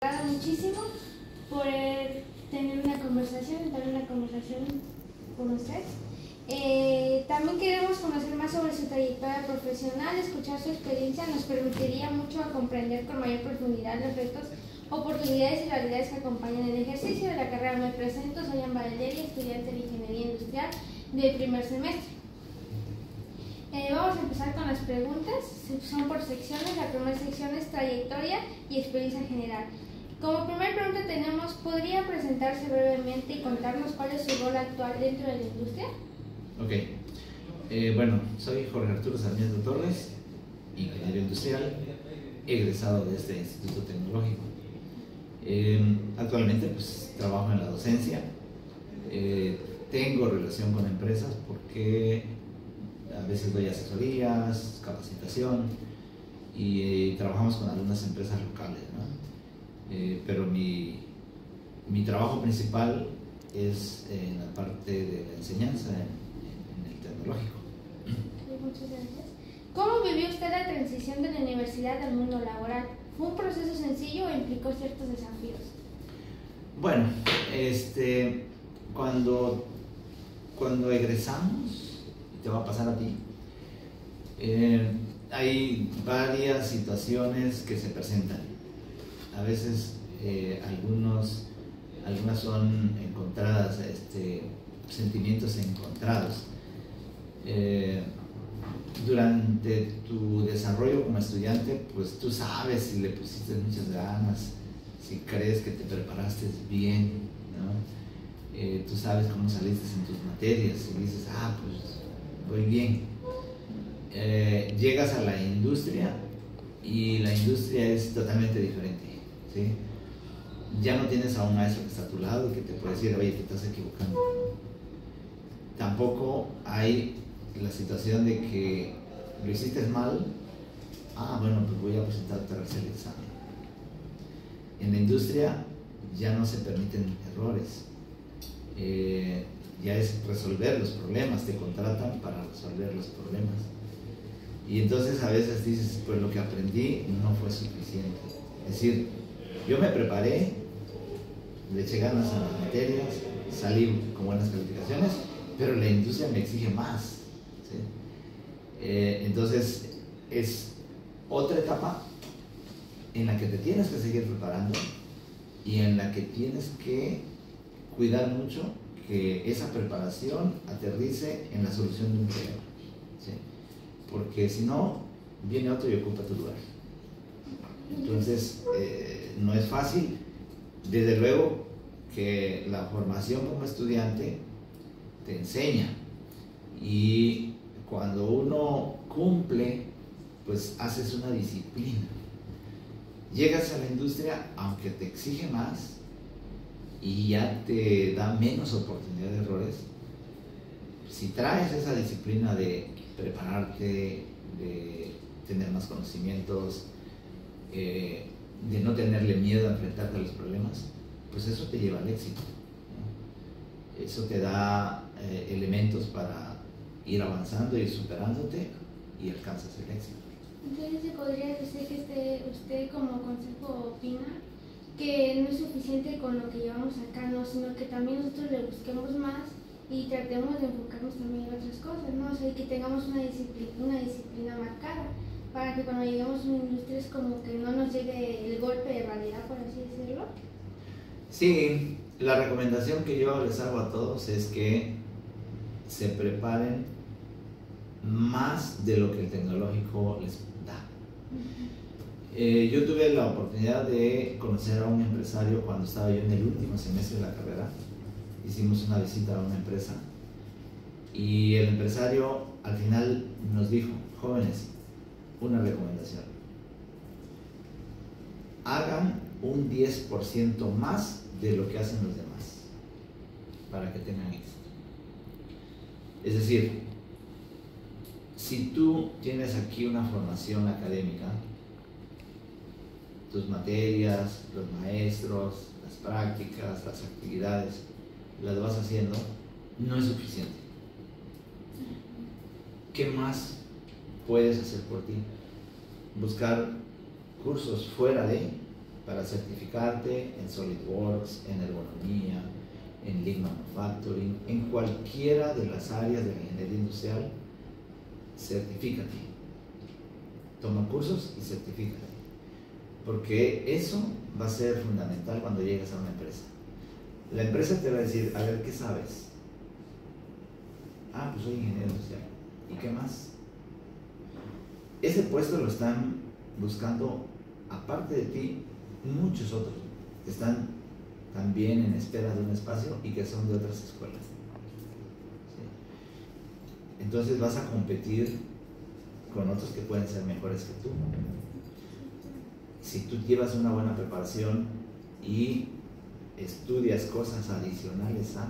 Muchísimo por tener una conversación, con usted. También queremos conocer más sobre su trayectoria profesional. Escuchar su experiencia nos permitiría mucho a comprender con mayor profundidad los retos, oportunidades y realidades que acompañan el ejercicio de la carrera. Me presento, soy Amba Valeria, estudiante de Ingeniería Industrial de primer semestre. Vamos a empezar con las preguntas, son por secciones. La primera sección es trayectoria y experiencia general. Como primera pregunta tenemos, ¿podría presentarse brevemente y contarnos cuál es su rol actual dentro de la industria? Ok, bueno, soy Jorge Arturo Sarmiento Torres, ingeniero industrial, egresado de este Instituto Tecnológico. Actualmente pues trabajo en la docencia, tengo relación con empresas porque a veces doy asesorías, capacitación y trabajamos con algunas empresas locales, ¿no? Pero mi trabajo principal es en la parte de la enseñanza en el tecnológico. Muchas gracias. ¿Cómo vivió usted la transición de la universidad al mundo laboral? ¿Fue un proceso sencillo o implicó ciertos desafíos? Bueno, cuando egresamos, te va a pasar a ti, hay varias situaciones que se presentan. A veces algunas son encontradas, sentimientos encontrados. Durante tu desarrollo como estudiante, pues tú sabes si le pusiste muchas ganas, si crees que te preparaste bien, ¿no? Tú sabes cómo saliste en tus materias y dices, pues voy bien. Llegas a la industria y la industria es totalmente diferente, ¿sí? Ya no tienes a un maestro que está a tu lado y que te puede decir, oye, te estás equivocando. Tampoco hay la situación de que lo hiciste mal, bueno, pues voy a presentar otra vez el examen. En la industria ya no se permiten errores, ya es resolver los problemas, te contratan para resolver los problemas. Y entonces a veces dices, pues lo que aprendí no fue suficiente. Es decir, yo me preparé, le eché ganas a las materias, salí con buenas calificaciones, pero la industria me exige más, ¿sí? Entonces es otra etapa en la que te tienes que seguir preparando y en la que tienes que cuidar mucho que esa preparación aterrice en la solución de un problema, ¿sí? Porque si no, viene otro y ocupa tu lugar. Entonces, no es fácil. Desde luego que la formación como estudiante te enseña, y cuando uno cumple, pues haces una disciplina. Llegas a la industria, aunque te exige más y ya te da menos oportunidad de errores, si traes esa disciplina de prepararte, de tener más conocimientos, de no tenerle miedo a enfrentarte a los problemas, pues eso te lleva al éxito, ¿no? Eso te da elementos para ir avanzando y superándote y alcanzas el éxito. Entonces, ¿se podría decir que usted como consejo opina que no es suficiente con lo que llevamos acá, ¿no? Sino que también nosotros le busquemos más y tratemos de enfocarnos también en otras cosas, ¿no? O sea, que tengamos una disciplina marcada, para que cuando lleguemos a una industria es como que no nos llegue el golpe de realidad, por así decirlo? Sí, la recomendación que yo les hago a todos es que se preparen más de lo que el tecnológico les da. Yo tuve la oportunidad de conocer a un empresario cuando estaba yo en el último semestre de la carrera. Hicimos una visita a una empresa y el empresario al final nos dijo, jóvenes, una recomendación: hagan un 10% más de lo que hacen los demás para que tengan éxito. Es decir, si tú tienes aquí una formación académica, tus materias, los maestros, las prácticas, las actividades, las vas haciendo, no es suficiente. ¿Qué más puedes hacer por ti? Buscar cursos fuera de, para certificarte en SolidWorks, en ergonomía, en Lean Manufacturing, en cualquiera de las áreas de la ingeniería industrial, certifícate. Toma cursos y certifícate. Porque eso va a ser fundamental cuando llegues a una empresa. La empresa te va a decir, a ver, ¿qué sabes? Ah, pues soy ingeniero industrial. ¿Y qué más? Ese puesto lo están buscando, aparte de ti, muchos otros que están también en espera de un espacio y que son de otras escuelas. ¿Sí? Entonces vas a competir con otros que pueden ser mejores que tú. Si tú llevas una buena preparación y estudias cosas adicionales a,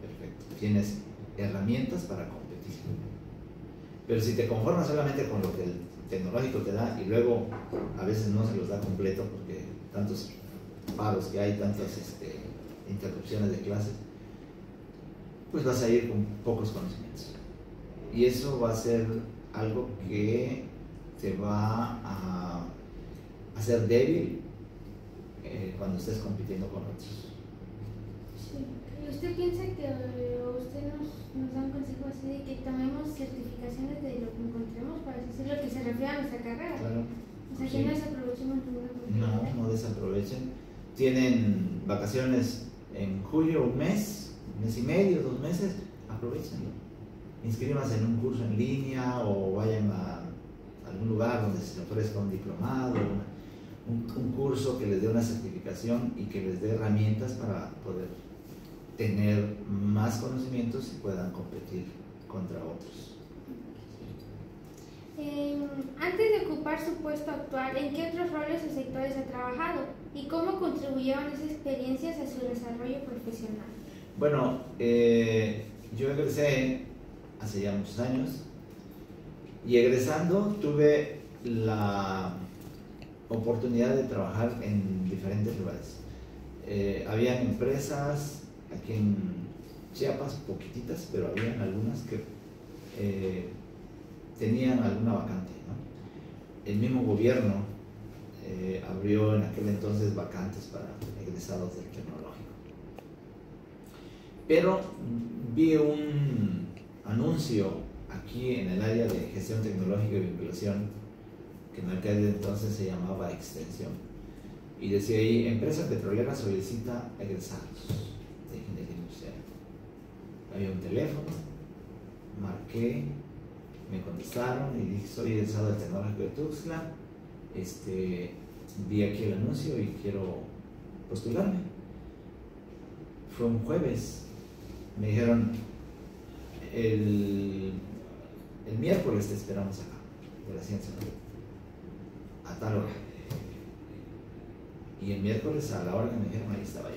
perfecto, tienes herramientas para competir. Pero si te conformas solamente con lo que el tecnológico te da y luego a veces no se los da completo porque tantos paros que hay, tantas interrupciones de clases, pues vas a ir con pocos conocimientos. Y eso va a ser algo que te va a hacer débil cuando estés compitiendo con otros. Sí. ¿Usted piensa que usted nos da un consejo así de que tomemos certificaciones de lo que encontremos para decir lo que se refiere a nuestra carrera? Claro. O sea, Sí. que no desaprovechemos ninguna oportunidad. No desaprovechen. Tienen vacaciones en julio, un mes y medio, 2 meses, aprovechenlo. Inscríbanse en un curso en línea o vayan a algún lugar donde se ofrezca un diplomado, un curso que les dé una certificación y que les dé herramientas para poder tener más conocimientos y puedan competir contra otros. Antes de ocupar su puesto actual, ¿en qué otros roles o sectores ha trabajado? ¿Y cómo contribuyeron esas experiencias a su desarrollo profesional? Bueno, yo egresé hace ya muchos años y egresando tuve la oportunidad de trabajar en diferentes lugares. Había empresas aquí en Chiapas, poquititas, pero había algunas que tenían alguna vacante, ¿no? El mismo gobierno abrió en aquel entonces vacantes para egresados del tecnológico. Pero vi un anuncio aquí en el área de gestión tecnológica y vinculación, que en aquel entonces se llamaba Extensión, y decía ahí, empresa petrolera solicita egresados de ingeniería industrial. Había un teléfono, marqué, me contestaron y dije, soy egresado del Tecnológico de Tuxtla, vi aquí el anuncio y quiero postularme. Fue un jueves, me dijeron, el miércoles te esperamos acá, de la ciencia, ¿no? A tal hora. Y el miércoles a la hora que me dijeron, ahí estaba yo.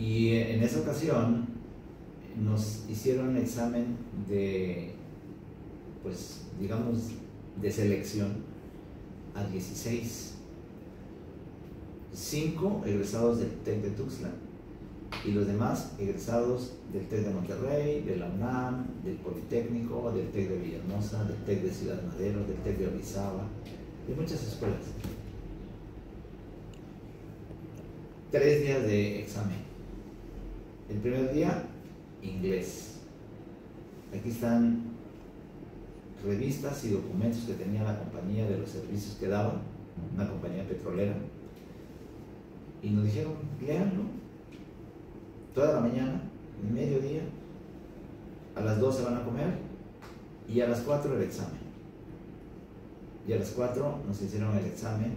Y en esa ocasión nos hicieron un examen de, pues, digamos, de selección a 16. 5 egresados del TEC de Tuxtla y los demás egresados del TEC de Monterrey, de la UNAM, del Politécnico, del TEC de Villahermosa, del TEC de Ciudad Madero, del TEC de Orizaba, de muchas escuelas. 3 días de examen. El primer día, inglés. Aquí están revistas y documentos que tenía la compañía de los servicios que daba, una compañía petrolera, y nos dijeron, léanlo toda la mañana, mediodía, a las 2 se van a comer y a las 4 el examen. Y a las 4 nos hicieron el examen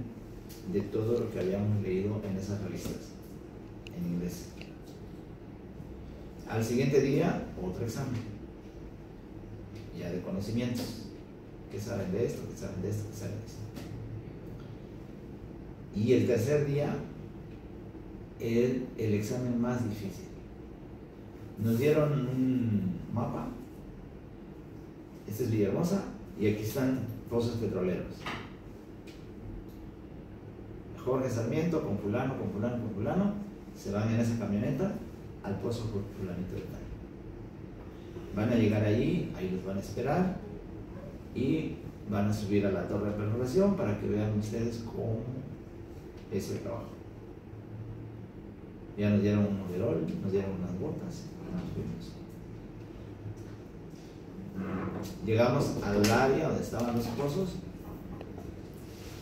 de todo lo que habíamos leído en esas revistas en inglés. Al siguiente día, otro examen, ya de conocimientos. ¿Qué saben de esto? ¿Qué saben de esto? ¿Qué saben de esto? Y el tercer día, el examen más difícil. Nos dieron un mapa. Este es Villahermosa y aquí están pozos petroleros. Jorge Sarmiento con fulano, con fulano, con fulano, se van en esa camioneta al pozo fulanito de tal. Van a llegar allí, ahí los van a esperar y van a subir a la torre de perforación para que vean ustedes cómo es el trabajo. Ya nos dieron un overol, nos dieron unas botas y nos fuimos. Llegamos al área donde estaban los pozos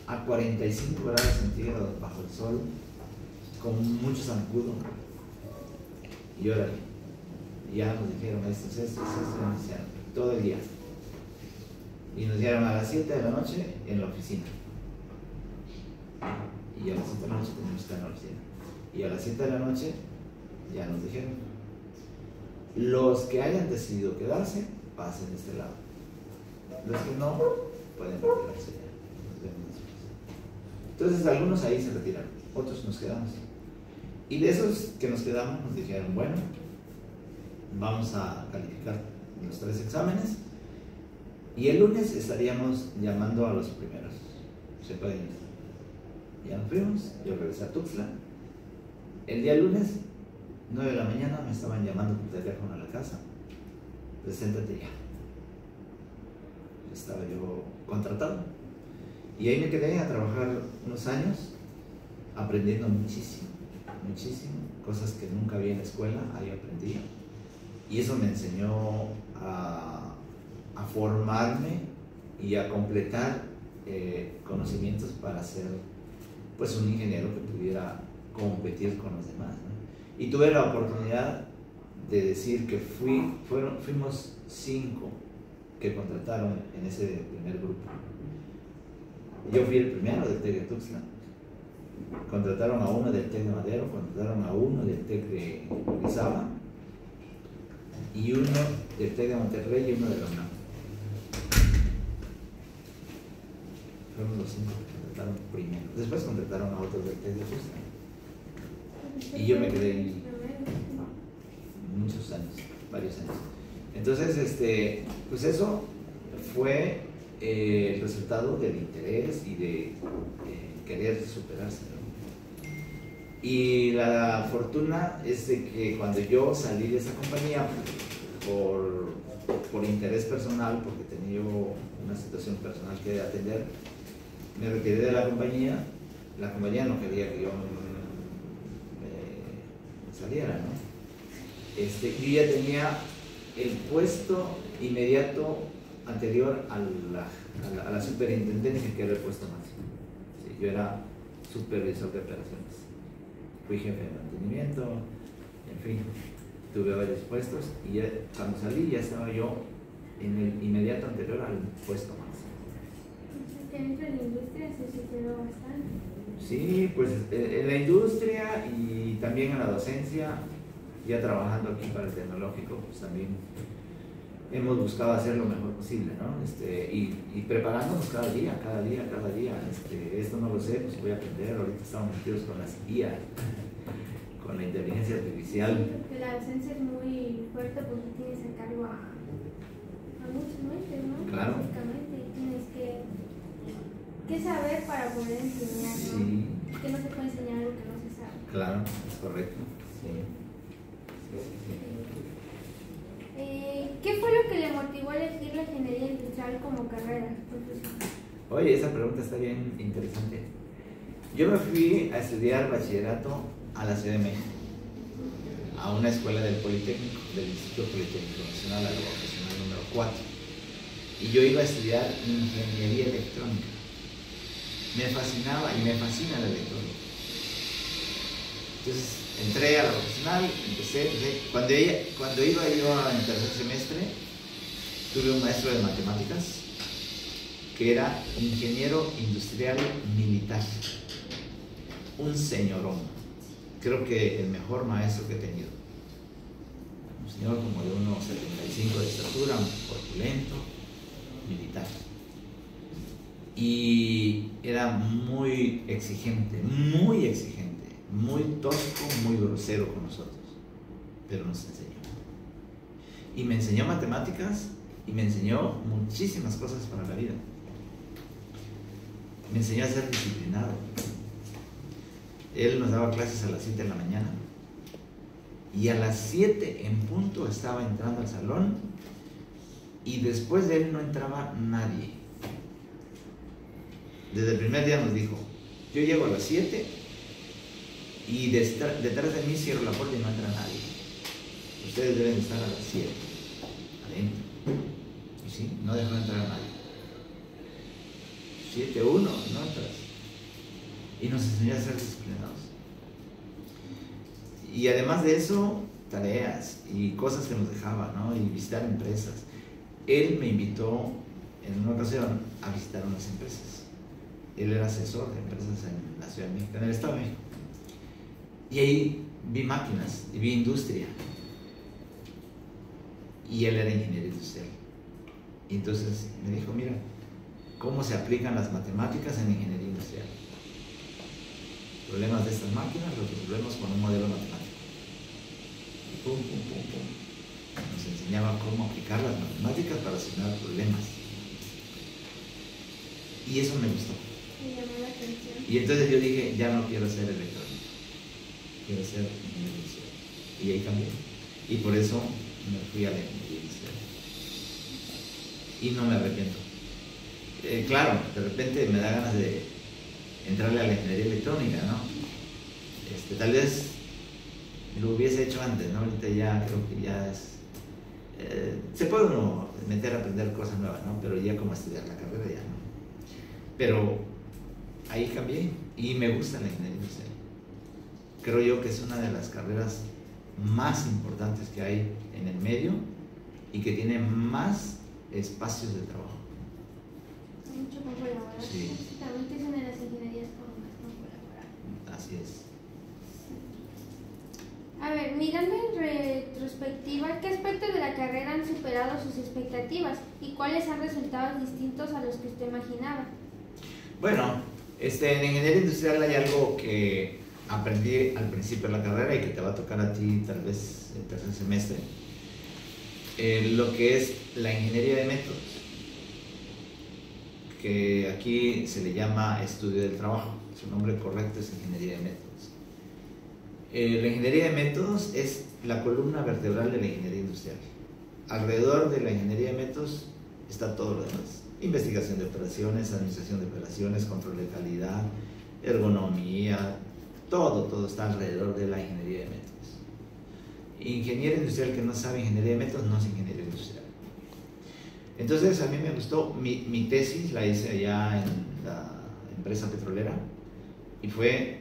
a 45 grados centígrados bajo el sol, con mucho zancudo. Y órale, ya nos dijeron esto, todo el día. Y nos dieron a las 7 de la noche en la oficina. Y a las 7 de la noche teníamos que estar en la oficina. Y a las 7 de la noche ya nos dijeron: los que hayan decidido quedarse, pasen de este lado. Los que no, pueden retirarse ya. Nos vemos después. Entonces algunos ahí se retiraron, otros nos quedamos. Y de esos que nos quedamos nos dijeron: bueno, vamos a calificar los 3 exámenes y el lunes estaríamos llamando a los primeros. Se pueden ir. Ya nos fuimos, yo regresé a Tuxtla. El día lunes, 9 de la mañana, me estaban llamando por teléfono a la casa: preséntate ya. Estaba yo contratado. Y ahí me quedé a trabajar unos años, aprendiendo muchísimo, cosas que nunca vi en la escuela, ahí aprendí. Y eso me enseñó a formarme y a completar conocimientos para ser pues un ingeniero que pudiera competir con los demás, ¿no? Y tuve la oportunidad de decir que fuimos 5 que contrataron en ese primer grupo. Yo fui el primero del TEC de Tuxtla. Contrataron a uno del TEC de Madero, contrataron a uno del TEC de Orizaba y uno del TEC de Monterrey y uno de la UNAM. Fueron los 5 que contrataron primero. Después contrataron a otros del TEC de Tuxtla. Y yo me quedé ahí muchos años, varios años. Entonces, pues eso fue el resultado del interés y de querer superarse, ¿no? Y la fortuna es de que cuando yo salí de esa compañía por interés personal, porque tenía una situación personal que atender, me retiré de la compañía no quería que yo me saliera, ¿no? Yo ya tenía el puesto inmediato anterior a la superintendencia, que era el puesto máximo. Sí, yo era supervisor de operaciones, fui jefe de mantenimiento, en fin, tuve varios puestos y ya, cuando salí ya estaba yo en el inmediato anterior al puesto máximo. Dentro de la industria se superó bastante. Sí, pues en la industria y también en la docencia, ya trabajando aquí para el tecnológico, pues también hemos buscado hacer lo mejor posible, ¿no? Y preparándonos cada día. Esto no lo sé, pues voy a aprender. Ahorita estamos metidos con las IA, con la inteligencia artificial. Sí, porque la docencia es muy fuerte porque tienes a cargo a muchos mentes, ¿no? Claro. Básicamente, y tienes que saber para poder enseñar, ¿no? Sí. Que no se puede enseñar algo que no se sabe. Claro, es correcto. Sí. ¿Qué fue lo que le motivó a elegir la ingeniería industrial como carrera, profesor? Oye, esa pregunta está bien interesante. Yo me fui a estudiar bachillerato a la Ciudad de México, a una escuela del Politécnico, del Instituto Politécnico Nacional, a la vocacional número 4. Y yo iba a estudiar ingeniería electrónica. Me fascinaba y me fascina la electrónica. Entonces entré a la vocacional, empecé. Cuando iba yo en el tercer semestre, tuve un maestro de matemáticas que era ingeniero industrial militar, un señorón, creo que el mejor maestro que he tenido, un señor como de 1,75 de estatura, corpulento, militar, y era muy exigente, muy tosco, muy grosero con nosotros, pero nos enseñó. Y me enseñó matemáticas y me enseñó muchísimas cosas para la vida. Me enseñó a ser disciplinado. Él nos daba clases a las 7 de la mañana y a las 7 en punto estaba entrando al salón y después de él no entraba nadie. desde el primer día nos dijo, yo llego a las 7 y detrás de mí cierro la puerta y no entra nadie. Ustedes deben estar a las 7, adentro. Y sí, no dejan entrar a nadie. 7-1, no entras. Y nos enseñó a ser disciplinados. Y además de eso, tareas y cosas que nos dejaba, ¿no? Y visitar empresas. Él me invitó en una ocasión a visitar unas empresas. Él era asesor de empresas en la Ciudad de México, en el Estado de México. Y ahí vi máquinas y vi industria. Y él era ingeniero industrial. Y entonces me dijo, mira, cómo se aplican las matemáticas en ingeniería industrial. Problemas de estas máquinas los resolvemos con un modelo matemático. Y pum, pum, pum, pum. Nos enseñaba cómo aplicar las matemáticas para solucionar problemas. Y eso me gustó. Me llamó la atención. Y entonces yo dije, ya no quiero ser electrónico, quiero ser ingeniero industrial. Y ahí cambié. Y por eso me fui a la ingeniería industrial. Y no me arrepiento. Claro, de repente me da ganas de entrarle a la ingeniería electrónica, ¿no? Tal vez lo hubiese hecho antes, ¿no? Ahorita ya creo que ya es... se puede uno meter a aprender cosas nuevas, ¿no? Pero ya como estudiar la carrera ya no. Pero ahí cambié y me gusta la ingeniería industrial. Creo yo que es una de las carreras más importantes que hay en el medio y que tiene más espacios de trabajo. Mucho con colaborar. Sí. Básicamente es una de las ingenierías con más con colaborar. Así es. A ver, mirando en retrospectiva, ¿qué aspectos de la carrera han superado sus expectativas y cuáles han resultado distintos a los que usted imaginaba? Bueno, en ingeniería industrial hay algo que aprendí al principio de la carrera y que te va a tocar a ti tal vez el tercer semestre, lo que es la ingeniería de métodos, que aquí se le llama estudio del trabajo. Su nombre correcto es ingeniería de métodos. La ingeniería de métodos es la columna vertebral de la ingeniería industrial. Alrededor de la ingeniería de métodos está todo lo demás: investigación de operaciones, administración de operaciones, control de calidad, ergonomía, todo está alrededor de la ingeniería de métodos. Ingeniero industrial que no sabe ingeniería de métodos no es ingeniero industrial. Entonces a mí me gustó, mi tesis la hice allá en la empresa petrolera y fue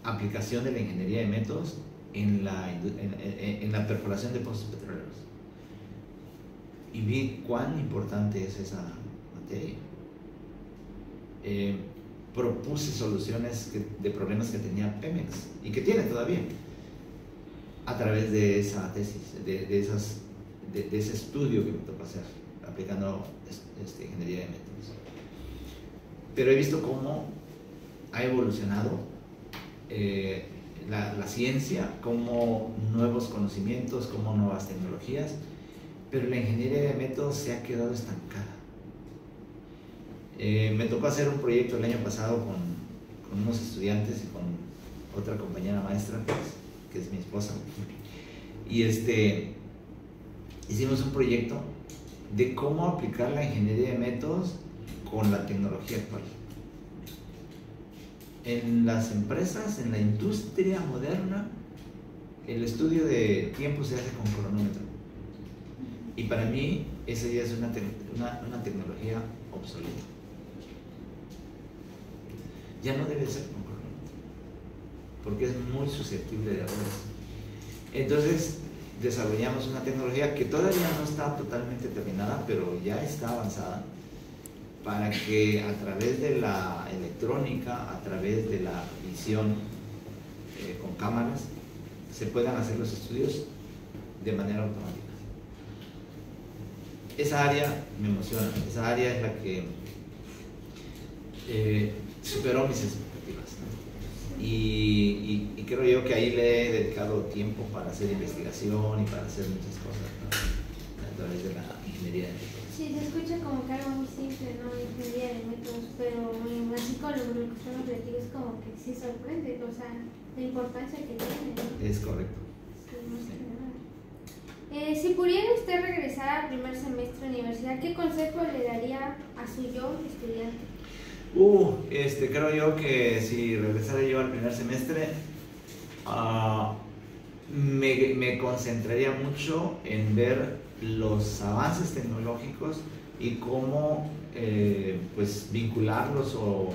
aplicación de la ingeniería de métodos en la perforación de pozos petroleros. Y vi cuán importante es esa materia. Propuse soluciones de problemas que tenía Pemex y que tiene todavía a través de esa tesis, de ese estudio que me tocó hacer aplicando ingeniería de métodos. Pero he visto cómo ha evolucionado la ciencia, cómo nuevos conocimientos, cómo nuevas tecnologías, pero la ingeniería de métodos se ha quedado estancada. Me tocó hacer un proyecto el año pasado con unos estudiantes y con otra compañera maestra, que es mi esposa, y hicimos un proyecto de cómo aplicar la ingeniería de métodos con la tecnología actual. En las empresas, en la industria moderna, el estudio de tiempo se hace con cronómetro. Y para mí, esa ya es una tecnología obsoleta. Ya no debe ser con cronómetro, porque es muy susceptible de errores. Entonces, desarrollamos una tecnología que todavía no está totalmente terminada, pero ya está avanzada, para que a través de la electrónica, a través de la visión con cámaras, se puedan hacer los estudios de manera automática. Esa área me emociona, esa área es la que superó mis expectativas, ¿no? Y creo yo que ahí le he dedicado tiempo para hacer investigación y para hacer muchas cosas, ¿no? A través de la ingeniería de métodos. Sí, se escucha como que algo muy simple, ¿no? Ingeniería de métodos, pero así con lo que usted nos platica es como que sí sorprende, o sea, la importancia que tiene, ¿no? Es correcto. Sí, no sé nada. Si pudiera usted regresar al primer semestre de universidad, ¿qué consejo le daría a su yo estudiante? Creo yo que si regresara yo al primer semestre, me concentraría mucho en ver los avances tecnológicos y cómo pues vincularlos o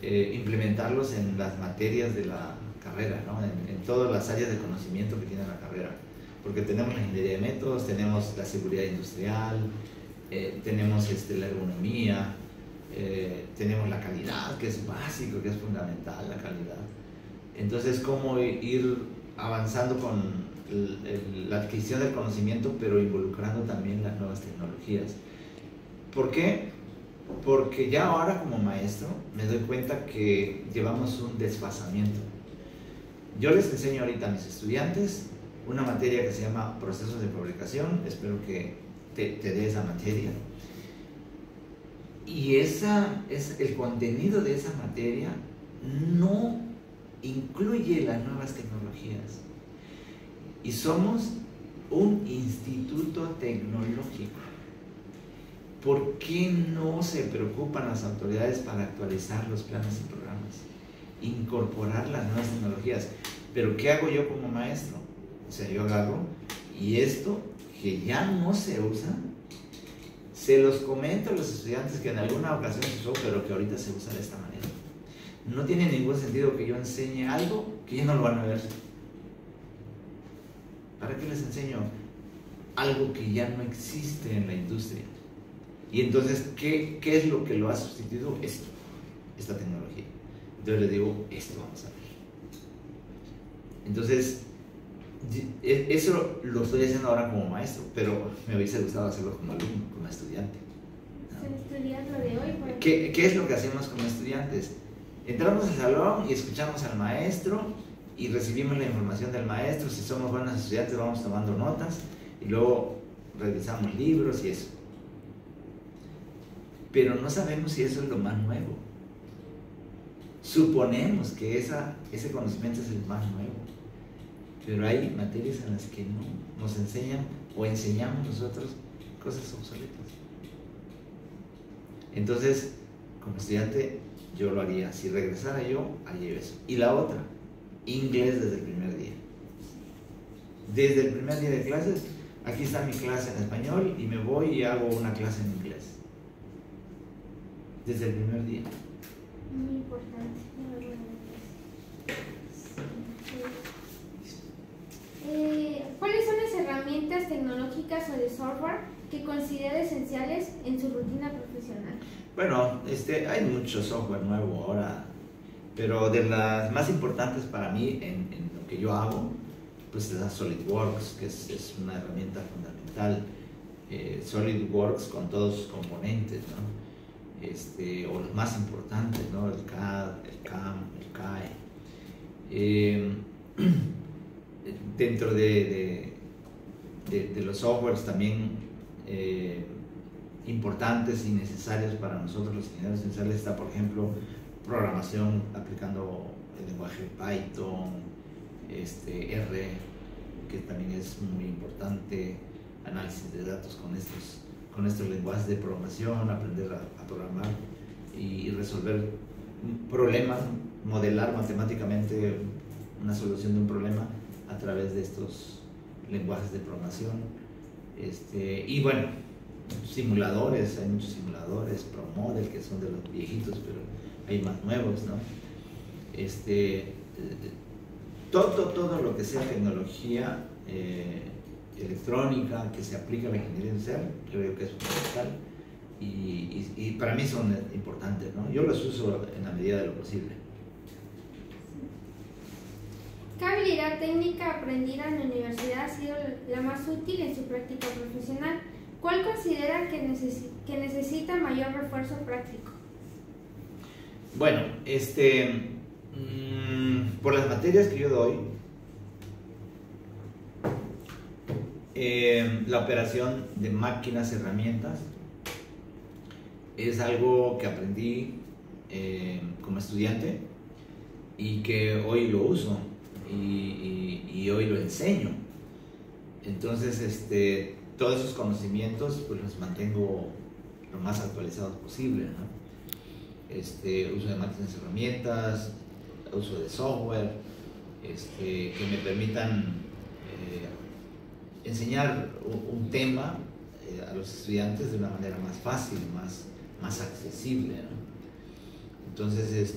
implementarlos en las materias de la carrera, ¿no? En todas las áreas de conocimiento que tiene la carrera, porque tenemos la ingeniería de métodos, tenemos la seguridad industrial, tenemos la ergonomía, tenemos la calidad, que es básico, que es fundamental, la calidad. Entonces, cómo ir avanzando con la adquisición del conocimiento, pero involucrando también las nuevas tecnologías. ¿Por qué? Porque ya ahora como maestro me doy cuenta que llevamos un desfasamiento. Yo les enseño ahorita a mis estudiantes una materia que se llama procesos de fabricación, espero que te dé esa materia. Y el contenido de esa materia no incluye las nuevas tecnologías. Y somos un instituto tecnológico. ¿Por qué no se preocupan las autoridades para actualizar los planes y programas? Incorporar las nuevas tecnologías. Pero ¿qué hago yo como maestro? O sea, yo agarro y esto que ya no se usa, se los comento a los estudiantes que en alguna ocasión se usó, pero que ahorita se usa de esta manera. No tiene ningún sentido que yo enseñe algo que ya no lo van a ver. ¿Para qué les enseño algo que ya no existe en la industria? Y entonces, ¿qué es lo que lo ha sustituido? Esta tecnología. Entonces les digo, esto vamos a ver. Entonces, eso lo estoy haciendo ahora como maestro, pero me hubiese gustado hacerlo como alumno, como estudiante, ¿no? Estudiar lo de hoy. ¿Qué es lo que hacemos como estudiantes? Entramos al salón y escuchamos al maestro y recibimos la información del maestro. Si somos buenos estudiantes vamos tomando notas y luego revisamos libros y eso. Pero no sabemos si eso es lo más nuevo. Suponemos que ese conocimiento es el más nuevo, pero hay materias en las que no nos enseñan o enseñamos nosotros cosas obsoletas. Entonces, como estudiante, yo lo haría. Si regresara yo, haría eso. Y la otra, inglés desde el primer día. Desde el primer día de clases, aquí está mi clase en español y me voy y hago una clase en inglés. Desde el primer día. Muy importante. ¿Cuáles son las herramientas tecnológicas o de software que considera esenciales en su rutina profesional? Bueno, hay mucho software nuevo ahora, pero de las más importantes para mí en lo que yo hago, pues es la SolidWorks, que es una herramienta fundamental. SolidWorks con todos sus componentes, ¿no? O los más importantes, ¿no? El CAD, el CAM, el CAE. Dentro de los softwares también importantes y necesarios para nosotros los ingenieros industriales está, por ejemplo, programación aplicando el lenguaje Python, R, que también es muy importante, análisis de datos con estos lenguajes de programación, aprender a programar y resolver problemas, modelar matemáticamente una solución de un problema a través de estos lenguajes de programación. Y bueno, simuladores, hay muchos simuladores, ProModel, que son de los viejitos, pero hay más nuevos, ¿no? Todo lo que sea tecnología electrónica que se aplica a la ingeniería industrial, creo que es fundamental y para mí son importantes, ¿no? Yo los uso en la medida de lo posible. ¿Qué habilidad técnica aprendida en la universidad ha sido la más útil en su práctica profesional? ¿Cuál considera que necesita mayor refuerzo práctico? Bueno, por las materias que yo doy, la operación de máquinas, herramientas, es algo que aprendí como estudiante y que hoy lo uso y hoy lo enseño. Entonces, todos esos conocimientos pues los mantengo lo más actualizados posible, ¿no? uso de máquinas y herramientas, uso de software, que me permitan enseñar un tema a los estudiantes de una manera más fácil, más accesible, ¿no? Entonces,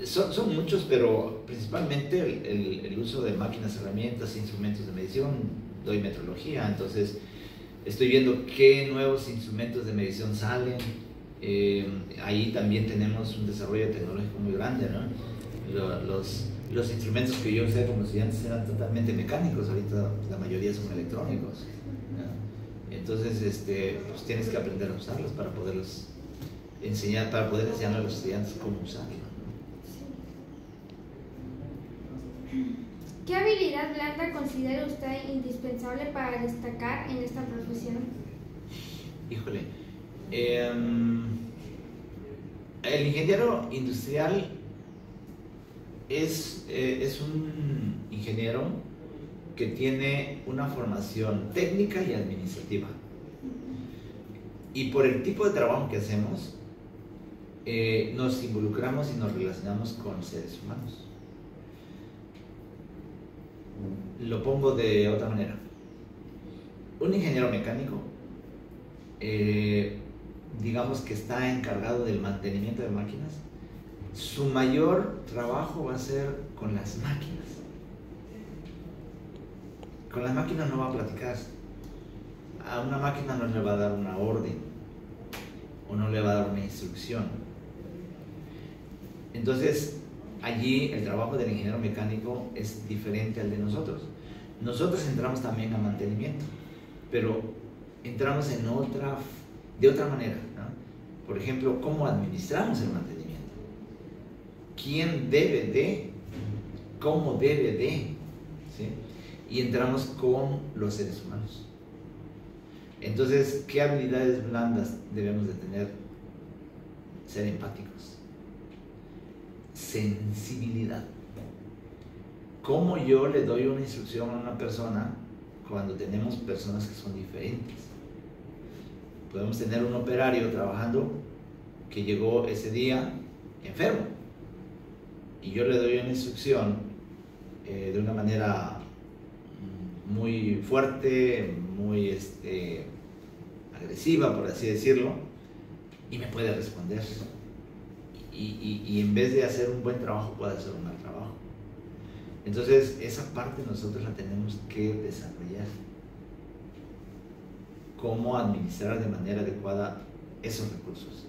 son muchos, pero principalmente el uso de máquinas, herramientas, instrumentos de medición. Doy metrología, entonces estoy viendo qué nuevos instrumentos de medición salen. Ahí también tenemos un desarrollo tecnológico muy grande, ¿no? Los instrumentos que yo usé como estudiantes eran totalmente mecánicos, ahorita la mayoría son electrónicos, ¿no? Entonces pues tienes que aprender a usarlos para poderlos enseñar, para poder enseñar a los estudiantes cómo usarlos, ¿no? ¿Qué habilidad blanda considera usted indispensable para destacar en esta profesión? Híjole, el ingeniero industrial es un ingeniero que tiene una formación técnica y administrativa. Y por el tipo de trabajo que hacemos, nos involucramos y nos relacionamos con seres humanos. Lo pongo de otra manera. Un ingeniero mecánico, digamos que está encargado del mantenimiento de máquinas, su mayor trabajo va a ser con las máquinas. Con las máquinas no va a platicar. A una máquina no le va a dar una orden o no le va a dar una instrucción. Entonces, allí el trabajo del ingeniero mecánico es diferente al de nosotros. Nosotros entramos también a mantenimiento, pero entramos de otra manera, ¿no? Por ejemplo, ¿cómo administramos el mantenimiento? ¿Quién debe de? ¿Cómo debe de? ¿Sí? Y entramos con los seres humanos. Entonces, ¿qué habilidades blandas debemos de tener? Ser empáticos. Sensibilidad. ¿Cómo yo le doy una instrucción a una persona cuando tenemos personas que son diferentes? Podemos tener un operario trabajando que llegó ese día enfermo y yo le doy una instrucción de una manera muy fuerte, muy agresiva, por así decirlo, y me puede responder. Y en vez de hacer un buen trabajo, puede hacer un mal trabajo. Entonces, esa parte nosotros la tenemos que desarrollar. Cómo administrar de manera adecuada esos recursos.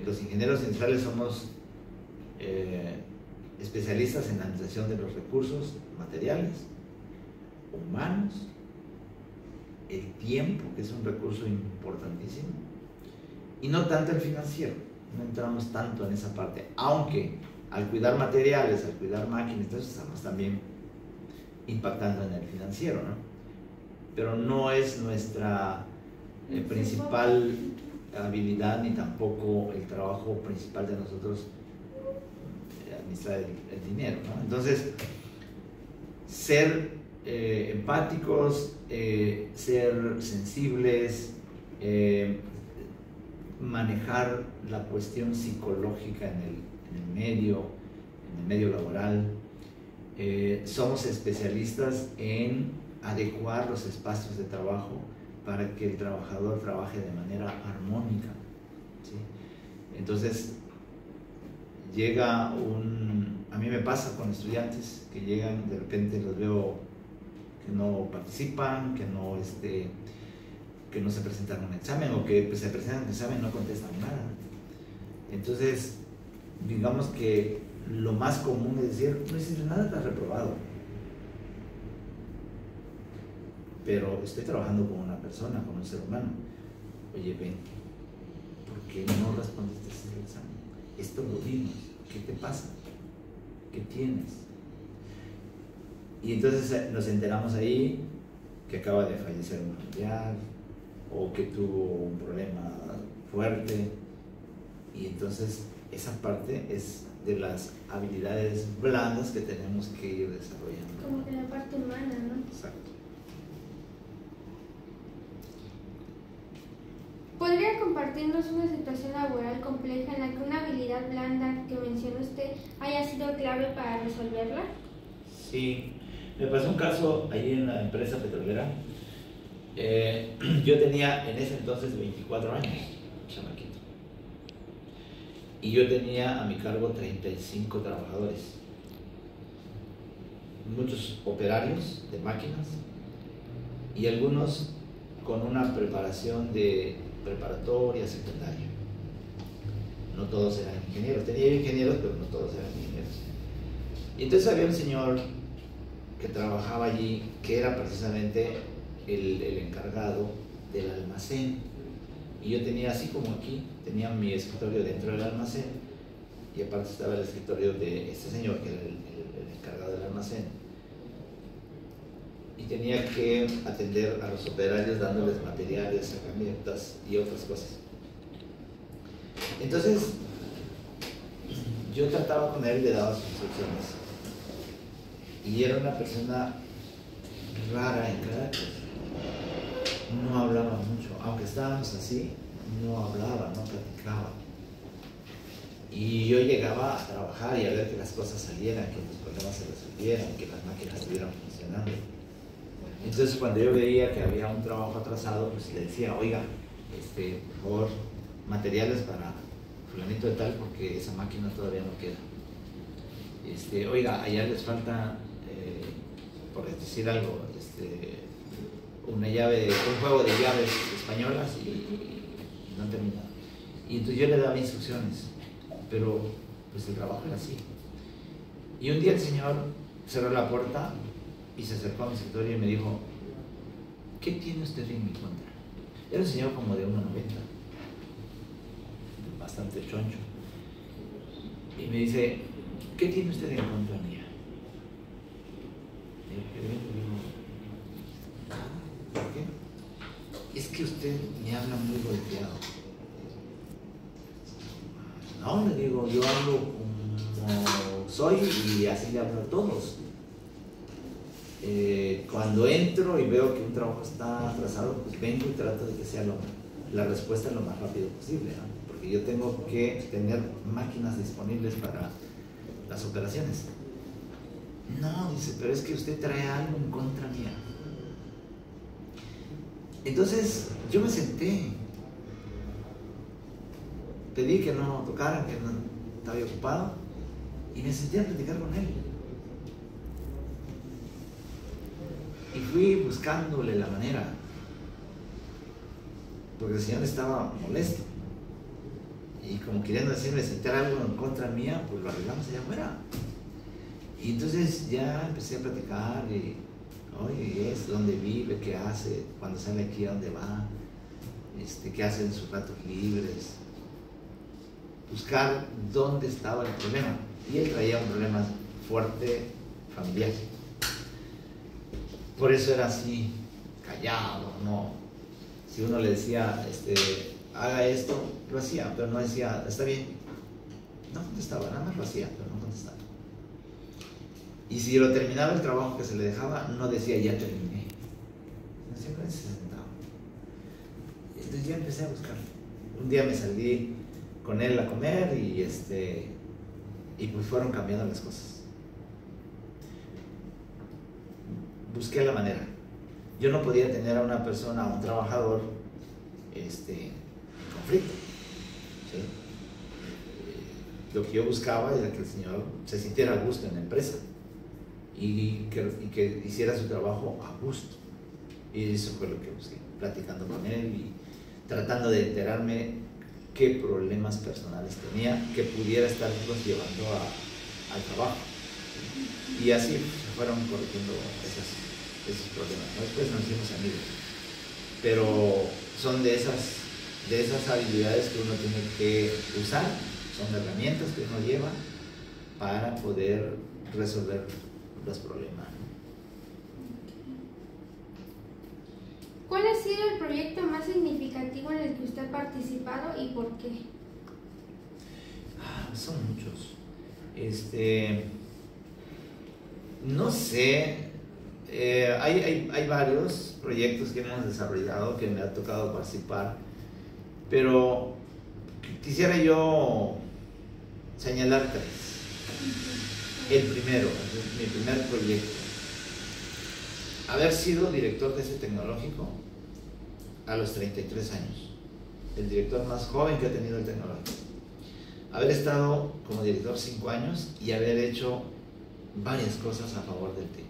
Los ingenieros industriales somos especialistas en la administración de los recursos materiales, humanos, el tiempo, que es un recurso importantísimo, y no tanto el financiero. No entramos tanto en esa parte, aunque al cuidar materiales, al cuidar máquinas, entonces estamos también impactando en el financiero, ¿no? Pero no es nuestra principal habilidad, ni tampoco el trabajo principal de nosotros, administrar el dinero, ¿no? Entonces, ser empáticos, ser sensibles, manejar la cuestión psicológica en el medio laboral. Somos especialistas en adecuar los espacios de trabajo para que el trabajador trabaje de manera armónica, ¿sí? Entonces, a mí me pasa con estudiantes que llegan, de repente los veo que no participan, que no se presentan un examen, o que se presentan un examen y no contestan nada. Entonces, digamos que lo más común es decir, no hiciste nada, estás reprobado. Pero estoy trabajando con una persona, con un ser humano. Oye, ven, ¿por qué no respondiste el examen? Esto lo vimos. ¿Qué te pasa? ¿Qué tienes? Y entonces nos enteramos ahí que acaba de fallecer un familiar, o que tuvo un problema fuerte, y entonces esa parte es de las habilidades blandas que tenemos que ir desarrollando. Como que la parte humana, ¿no? Exacto. ¿Podría compartir compartirnos una situación laboral compleja en la que una habilidad blanda que menciona usted haya sido clave para resolverla? Sí, me pasó un caso ahí en la empresa petrolera. Yo tenía en ese entonces 24 años, chamaquito. Y yo tenía a mi cargo 35 trabajadores. Muchos operarios de máquinas y algunos con una preparación de preparatoria, secundaria. No todos eran ingenieros. Tenía ingenieros, pero no todos eran ingenieros. Y entonces había un señor que trabajaba allí, que era precisamente el encargado del almacén. Y yo tenía, así como aquí, tenía mi escritorio dentro del almacén, y aparte estaba el escritorio de este señor, que era el encargado del almacén. Y tenía que atender a los operarios dándoles materiales, herramientas y otras cosas. Entonces, yo trataba con él y le daba sus instrucciones. Y era una persona rara en carácter. No hablaba mucho, aunque estábamos así, no hablaba, no platicaba. Y yo llegaba a trabajar y a ver que las cosas salieran, que los problemas se resolvieran, que las máquinas estuvieran funcionando. Entonces, cuando yo veía que había un trabajo atrasado, pues le decía, oiga, por favor, materiales para fulanito de tal, porque esa máquina todavía no queda. Oiga, allá les falta, por decir algo, una llave, un juego de llaves españolas y no terminaba. Y entonces yo le daba instrucciones, pero pues el trabajo era así. Y un día el señor cerró la puerta y se acercó a mi escritorio y me dijo, ¿qué tiene usted en mi contra? Era un señor como de 1,90, bastante choncho. Y me dice, ¿qué tiene usted en contra mía? ¿Por qué? Es que usted me habla muy golpeado. No, le digo, yo hablo como soy y así le hablo a todos. Cuando entro y veo que un trabajo está atrasado, pues vengo y trato de que sea la respuesta lo más rápido posible, ¿no? Porque yo tengo que tener máquinas disponibles para las operaciones. No, dice, pero es que usted trae algo en contra mía. Entonces yo me senté, pedí que no tocaran, que no estaba ocupado, y me senté a platicar con él. Y fui buscándole la manera, porque el señor estaba molesto. Y como queriendo decirme sentar algo en contra mía, pues lo arreglamos allá afuera. Y entonces ya empecé a platicar y, oye, ¿dónde vive? ¿Qué hace? Cuando sale aquí, ¿a dónde va? ¿Qué hace en sus ratos libres? Buscar dónde estaba el problema. Y él traía un problema fuerte familiar. Por eso era así, callado, ¿no? Si uno le decía, haga esto, lo hacía, pero no decía, está bien. No contestaba, nada más lo hacía, pero no contestaba. Y si lo terminaba el trabajo que se le dejaba, no decía, ya terminé. Siempre se sentaba. Entonces ya empecé a buscar. Un día me salí con él a comer y pues fueron cambiando las cosas. Busqué la manera. Yo no podía tener a una persona, a un trabajador, en conflicto. ¿Sí? Lo que yo buscaba era que el señor se sintiera a gusto en la empresa y que hiciera su trabajo a gusto. Y eso fue lo que busqué, platicando con él y tratando de enterarme qué problemas personales tenía que pudiera estar llevando al trabajo. Y así se fueron corrigiendo esos problemas, ¿no? Después nos hicimos amigos. Pero son de esas habilidades que uno tiene que usar, son herramientas que uno lleva para poder resolver los problemas. ¿Cuál ha sido el proyecto más significativo en el que usted ha participado y por qué? Son muchos. No sé, hay varios proyectos que hemos desarrollado que me ha tocado participar, pero quisiera yo señalar tres. El primero, mi primer proyecto, haber sido director de ese tecnológico a los 33 años, el director más joven que ha tenido el tecnológico. Haber estado como director 5 años y haber hecho varias cosas a favor del TIC.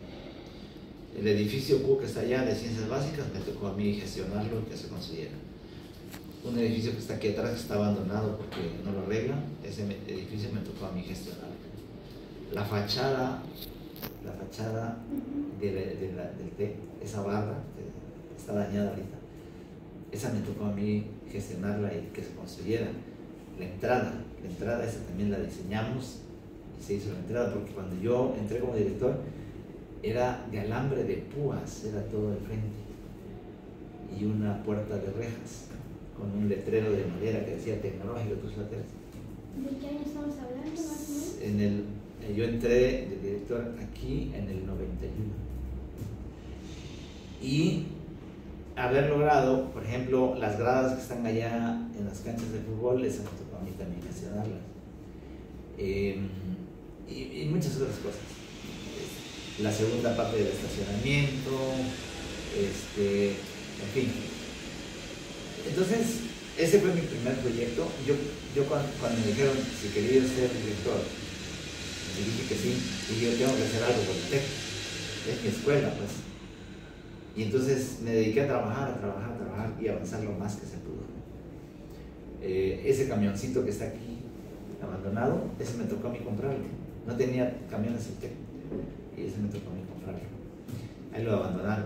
El edificio Q que está allá de Ciencias Básicas me tocó a mí gestionarlo y que se construyera. Un edificio que está aquí atrás está abandonado porque no lo arreglan, ese edificio me tocó a mí gestionarlo. La fachada del TEC, esa barra que está dañada ahorita, esa me tocó a mí gestionarla y que se construyera. La entrada esa también la diseñamos y se hizo la entrada, porque cuando yo entré como director era de alambre de púas, era todo el frente, y una puerta de rejas con un letrero de madera que decía Tecnológico Tuxtla-Teresa. ¿De qué año estamos hablando más o menos? Yo entré de director aquí en el 91. Y haber logrado, por ejemplo, las gradas que están allá en las canchas de fútbol, esas me tocó a mí también gestionarlas. Y muchas otras cosas. La segunda parte del estacionamiento, en fin. Entonces, ese fue mi primer proyecto. Yo cuando me dijeron si quería ser director, me dije que sí, y yo tengo que hacer algo por el TEC, es mi escuela, pues. Y entonces me dediqué a trabajar y avanzar lo más que se pudo. Ese camioncito que está aquí abandonado, ese me tocó a mí comprarlo. No tenía camiones el TEC, y ese me tocó a mí comprarlo. Ahí lo abandonaron,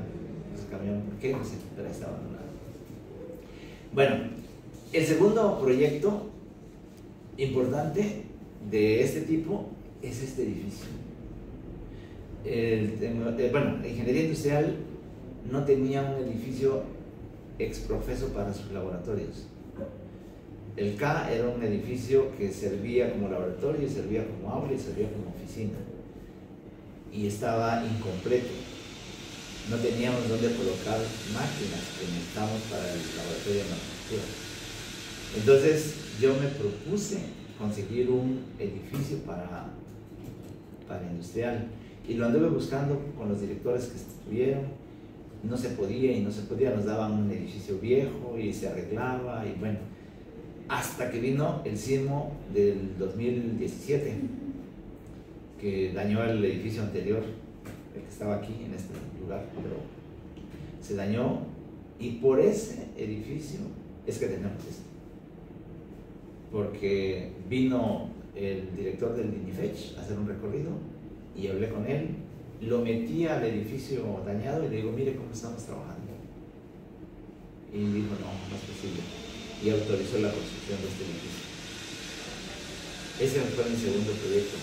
ese camión, ¿por qué? No sé, pero está abandonado. Bueno, el segundo proyecto importante de este tipo es este edificio. La ingeniería industrial no tenía un edificio exprofeso para sus laboratorios. El K era un edificio que servía como laboratorio, servía como aula y servía como oficina. Y estaba incompleto. No teníamos dónde colocar máquinas que necesitamos para el laboratorio de manufactura. Entonces yo me propuse conseguir un edificio para industrial. Y lo anduve buscando con los directores que estuvieron. No se podía, nos daban un edificio viejo y se arreglaba, y bueno, hasta que vino el sismo del 2017, que dañó el edificio anterior, el que estaba aquí en este lugar, pero se dañó, y por ese edificio es que tenemos esto, porque vino el director del DINIFECH a hacer un recorrido y hablé con él. Lo metí al edificio dañado y le digo, mire cómo estamos trabajando. Y dijo, no es posible. Y autorizó la construcción de este edificio. Ese fue mi segundo proyecto,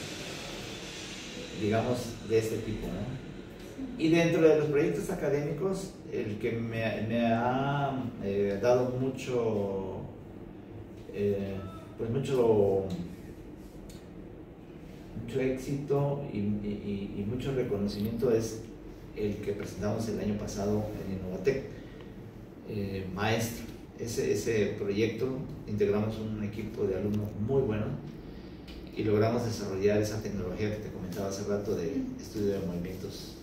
digamos, de este tipo, ¿no? Y dentro de los proyectos académicos, el que me ha dado mucho éxito y mucho reconocimiento es el que presentamos el año pasado en Innovatec, Maestro. Ese proyecto integramos un equipo de alumnos muy bueno y logramos desarrollar esa tecnología que te comentaba hace rato de estudio de movimientos,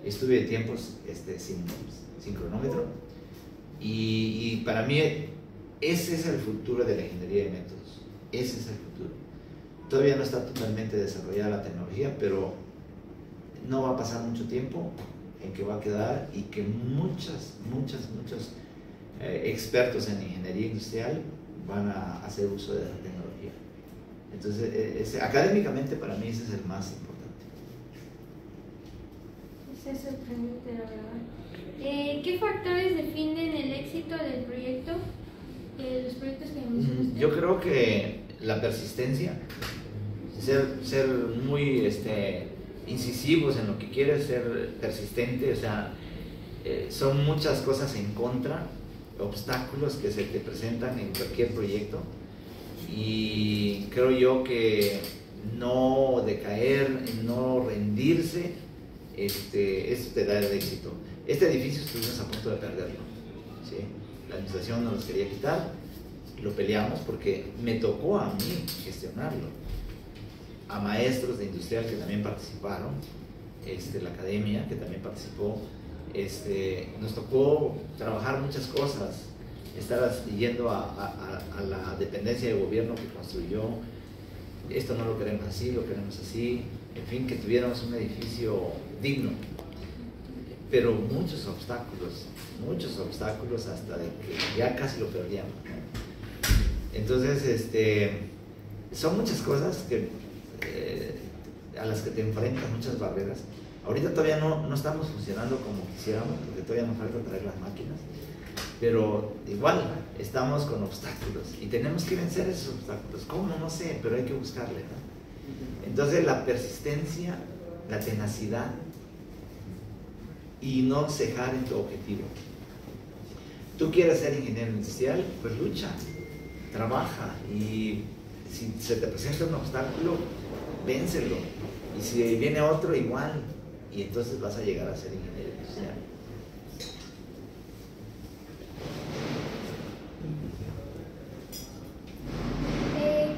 estudio de tiempos sin cronómetro, y para mí ese es el futuro de la ingeniería de métodos. Ese es el futuro. Todavía no está totalmente desarrollada la tecnología, pero no va a pasar mucho tiempo en que va a quedar, y que muchos expertos en ingeniería industrial van a hacer uso de esa tecnología. Entonces, académicamente para mí ese es el más importante. Es sorprendente, la verdad. ¿Qué factores definen el éxito del proyecto? Los proyectos que mencionaste. Yo creo que la persistencia, ser muy incisivos en lo que quieres, ser persistente, o sea, son muchas cosas en contra, obstáculos que se te presentan en cualquier proyecto, y creo yo que no decaer, no rendirse, eso te da el éxito. Este edificio estuvimos a punto de perderlo, ¿sí? La administración nos los quería quitar, lo peleamos porque me tocó a mí gestionarlo. A maestros de industrial que también participaron, la academia que también participó, nos tocó trabajar muchas cosas, estar yendo a la dependencia de gobierno que construyó, esto no lo queremos así, lo queremos así, en fin, que tuviéramos un edificio digno, pero muchos obstáculos hasta de que ya casi lo perdíamos, ¿no? Entonces, son muchas cosas que, a las que te enfrentas, muchas barreras. Ahorita todavía no estamos funcionando como quisiéramos, porque todavía nos falta traer las máquinas, pero igual estamos con obstáculos y tenemos que vencer esos obstáculos. ¿Cómo? No sé, pero hay que buscarle, ¿no? Entonces la persistencia, la tenacidad y no cejar en tu objetivo. Tú quieres ser ingeniero industrial, pues lucha, trabaja, y si se te presenta un obstáculo, vénselo, y si viene otro, igual, y entonces vas a llegar a ser ingeniero industrial.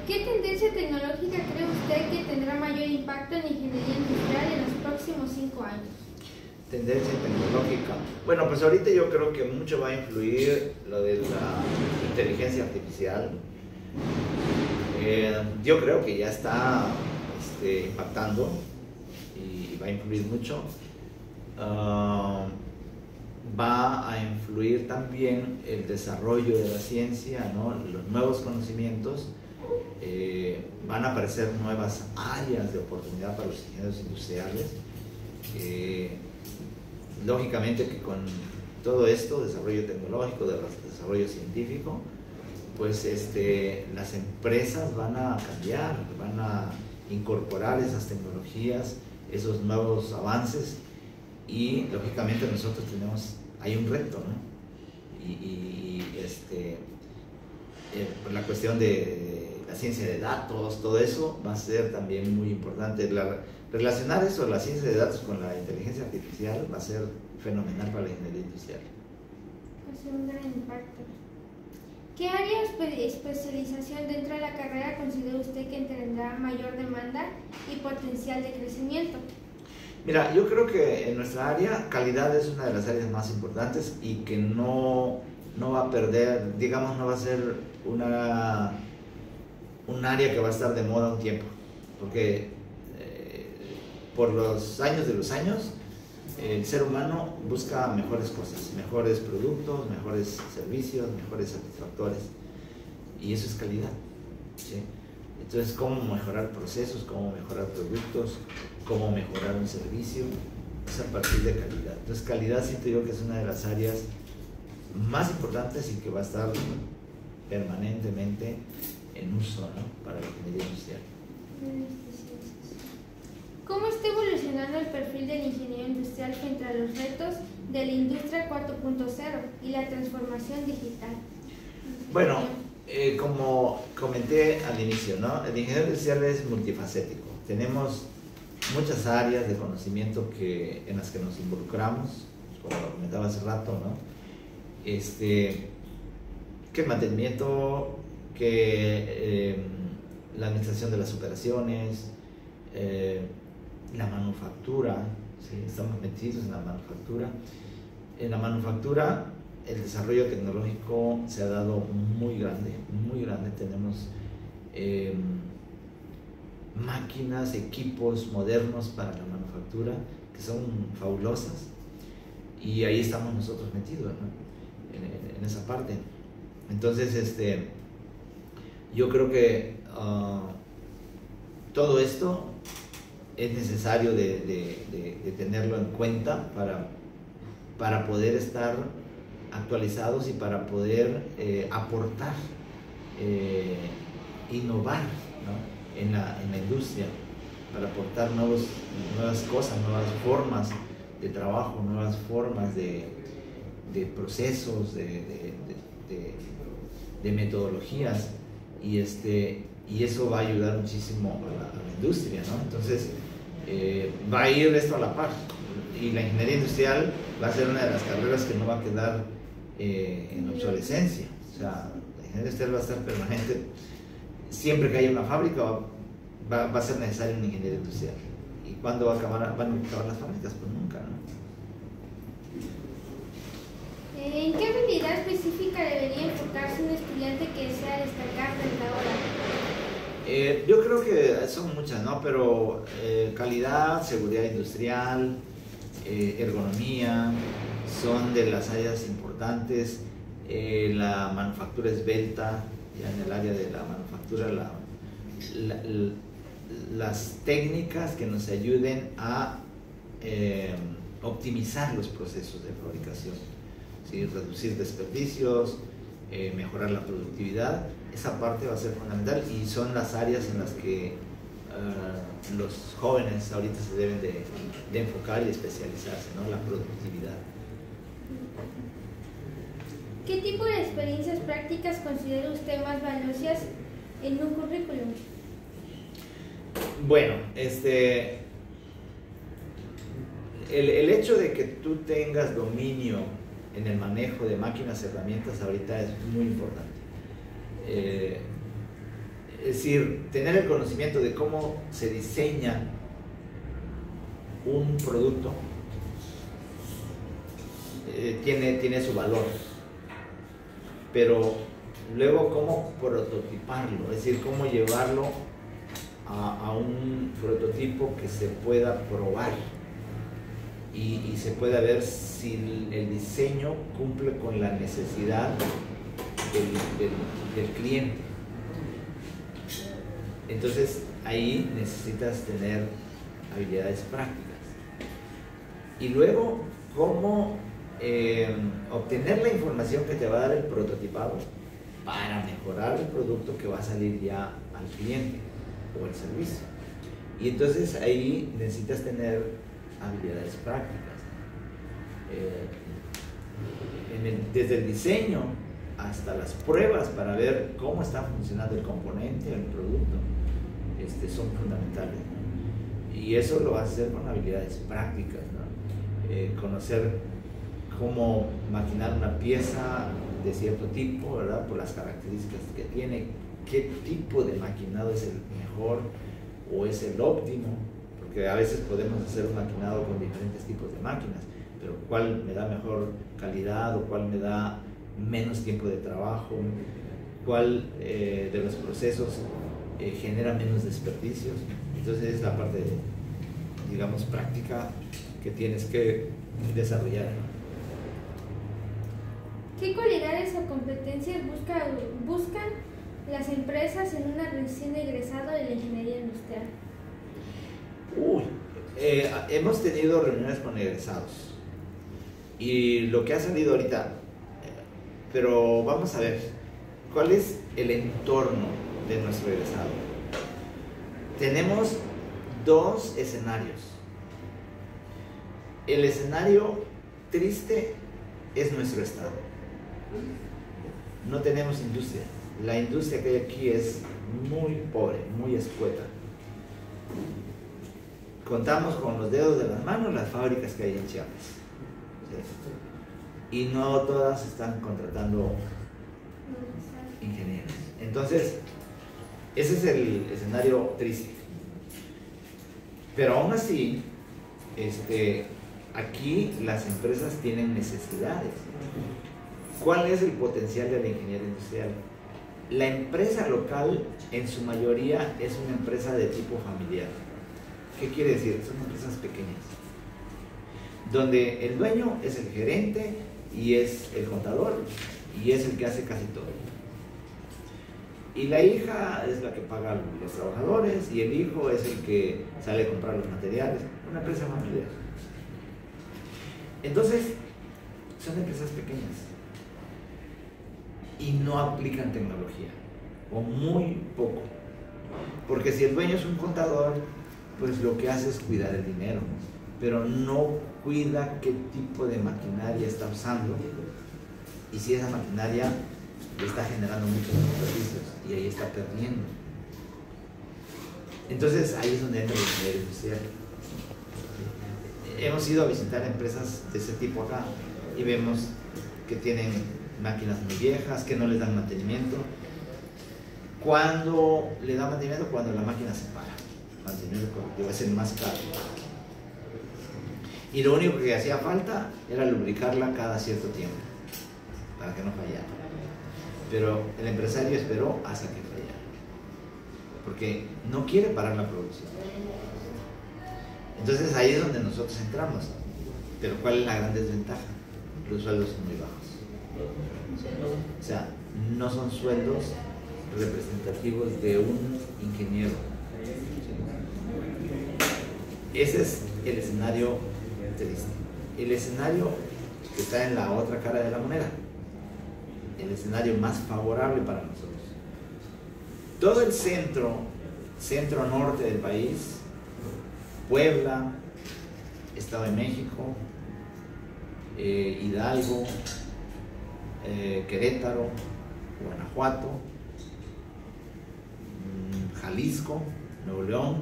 ¿Qué tendencia tecnológica cree usted que tendrá mayor impacto en la ingeniería industrial en los próximos 5 años? Tendencia tecnológica. Bueno, pues ahorita yo creo que mucho va a influir lo de la inteligencia artificial. Yo creo que ya está impactando y va a influir mucho. Va a influir también el desarrollo de la ciencia, ¿no? Los nuevos conocimientos. Van a aparecer nuevas áreas de oportunidad para los ingenieros industriales. Lógicamente que con todo esto, desarrollo tecnológico, desarrollo científico, pues las empresas van a cambiar, van a incorporar esas tecnologías, esos nuevos avances, y lógicamente nosotros hay un reto, ¿no? La cuestión de la ciencia de datos, todo eso va a ser también muy importante. Relacionar eso, la ciencia de datos, con la inteligencia artificial va a ser fenomenal para la ingeniería industrial. Va a ser un gran impacto. ¿Qué área de especialización dentro de la carrera considera usted que tendrá mayor demanda y potencial de crecimiento? Mira, yo creo que en nuestra área, calidad es una de las áreas más importantes y que no va a perder, digamos, no va a ser un área que va a estar de moda un tiempo, porque por los años de los años, el ser humano busca mejores cosas, mejores productos, mejores servicios, mejores satisfactores, y eso es calidad, ¿sí? Entonces, cómo mejorar procesos, cómo mejorar productos, cómo mejorar un servicio, es a partir de calidad. Entonces, calidad siento yo que es una de las áreas más importantes y que va a estar permanentemente en uso, ¿no? Para la ingeniería industrial. ¿Cómo está evolucionando el perfil del ingeniero industrial frente a los retos de la industria 4.0 y la transformación digital? Bueno, como comenté al inicio, ¿no? El ingeniero industrial es multifacético. Tenemos muchas áreas de conocimiento en las que nos involucramos, como lo comentaba hace rato, ¿no? Que el mantenimiento, que la administración de las operaciones, la manufactura, ¿sí? Estamos metidos en la manufactura. En la manufactura el desarrollo tecnológico se ha dado muy grande, muy grande. Tenemos máquinas, equipos modernos para la manufactura que son fabulosas, y ahí estamos nosotros metidos, ¿no? En esa parte. Entonces, yo creo que todo esto es necesario de tenerlo en cuenta para poder estar actualizados y para poder aportar, innovar, ¿no? en la industria, para aportar nuevas cosas, nuevas formas de trabajo, nuevas formas de procesos, de metodologías, y eso va a ayudar muchísimo a la industria, ¿no? Entonces, va a ir esto a la par, y la ingeniería industrial va a ser una de las carreras que no va a quedar en obsolescencia. O sea, la ingeniero industrial va a estar permanente. Siempre que haya una fábrica va a ser necesario un ingeniero industrial. ¿Y cuándo van a acabar las fábricas? Pues nunca, ¿no? ¿En qué habilidad específica debería enfocarse un estudiante que desea destacar desde ahora? Yo creo que son muchas, ¿no? Pero calidad, seguridad industrial, ergonomía, son de las áreas importantes. La manufactura esbelta, ya en el área de la manufactura, las técnicas que nos ayuden a optimizar los procesos de fabricación, ¿sí? Reducir desperdicios, mejorar la productividad. Esa parte va a ser fundamental y son las áreas en las que los jóvenes ahorita se deben de enfocar y especializarse, ¿no? La productividad. ¿Qué tipo de experiencias prácticas considera usted más valiosas en un currículum? Bueno, el hecho de que tú tengas dominio en el manejo de máquinas, herramientas, ahorita es muy importante. Es decir, tener el conocimiento de cómo se diseña un producto tiene su valor, pero luego cómo prototiparlo, es decir, cómo llevarlo a un prototipo que se pueda probar y se pueda ver si el diseño cumple con la necesidad del cliente. Entonces ahí necesitas tener habilidades prácticas y luego cómo obtener la información que te va a dar el prototipado para mejorar el producto que va a salir ya al cliente o el servicio. Y entonces ahí necesitas tener habilidades prácticas, desde el diseño hasta las pruebas para ver cómo está funcionando el componente, el producto, son fundamentales, ¿no? Y eso lo vas a hacer con habilidades prácticas, ¿no? Conocer cómo maquinar una pieza de cierto tipo, ¿verdad? Por las características que tiene, qué tipo de maquinado es el mejor o es el óptimo, porque a veces podemos hacer un maquinado con diferentes tipos de máquinas, pero cuál me da mejor calidad o cuál me da menos tiempo de trabajo, cuál de los procesos genera menos desperdicios. Entonces es la parte, digamos, práctica que tienes que desarrollar, ¿no? ¿Qué cualidades o competencias buscan las empresas en una recién egresado de la ingeniería industrial? Hemos tenido reuniones con egresados y lo que ha salido ahorita, pero vamos a ver, ¿cuál es el entorno de nuestro egresado? Tenemos dos escenarios. El escenario triste es nuestro estado. No tenemos industria. La industria que hay aquí es muy pobre, muy escueta. Contamos con los dedos de las manos las fábricas que hay en Chiapas, ¿sí? Y no todas están contratando ingenieros. Entonces, ese es el escenario triste. Pero aún así, aquí las empresas tienen necesidades. ¿Cuál es el potencial de la ingeniería industrial? La empresa local, en su mayoría, es una empresa de tipo familiar. ¿Qué quiere decir? Son empresas pequeñas, donde el dueño es el gerente y es el contador y es el que hace casi todo. Y la hija es la que paga a los trabajadores y el hijo es el que sale a comprar los materiales. Una empresa familiar. Entonces, son empresas pequeñas y no aplican tecnología, o muy poco. Porque si el dueño es un contador, pues lo que hace es cuidar el dinero, pero no cuida qué tipo de maquinaria está usando y si esa maquinaria le está generando muchos desperdicios y ahí está perdiendo. Entonces ahí es donde entra la ingeniería industrial. Hemos ido a visitar empresas de ese tipo acá y vemos que tienen máquinas muy viejas, que no les dan mantenimiento ¿Cuándo le da mantenimiento? Cuando la máquina se para. Mantenimiento correctivo es el más caro. Y lo único que hacía falta era lubricarla cada cierto tiempo, para que no fallara. Pero el empresario esperó hasta que fallara, porque no quiere parar la producción. Entonces ahí es donde nosotros entramos. Pero ¿cuál es la gran desventaja? Los sueldos son muy bajos. O sea, no son sueldos representativos de un ingeniero. Ese es el escenario triste. El escenario que está en la otra cara de la moneda. El escenario más favorable para nosotros. Todo el centro norte del país, Puebla, Estado de México, Hidalgo, Querétaro, Guanajuato, Jalisco, Nuevo León,